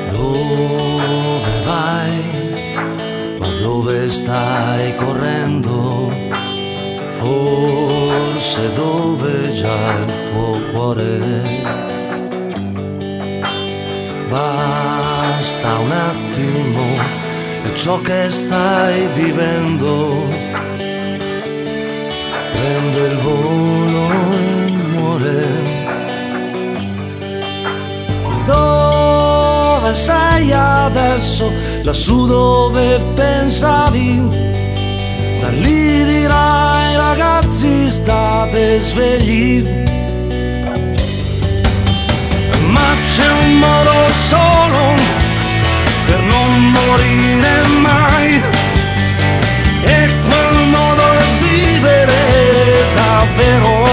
Dove vai? Ma dove stai correndo? Forse dove già il tuo cuore. Basta un attimo e ciò che stai vivendo prende il volo e muore. Dove sei adesso? Lassù dove pensavi? Da lì dirai ragazzi state svegli. Ma c'è un modo solo per non morire mai, e quel modo è vivere davvero.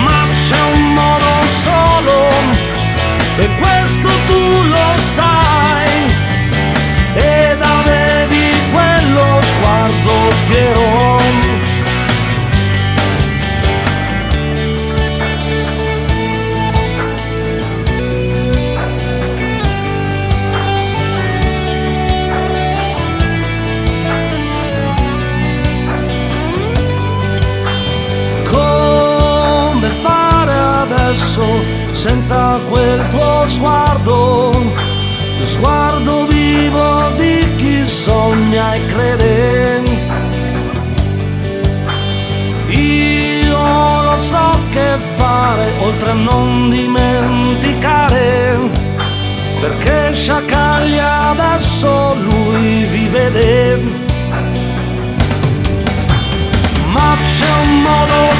Ma c'è un modo solo e questo tu lo sai, ed avevi quello sguardo fiero. Come fare adesso senza quel tuo sguardo, lo sguardo vivo di chi sogna e crede. Io lo so che fare oltre a non dimenticare, perché Sciacaglia adesso lui vi vede. Ma c'è un modo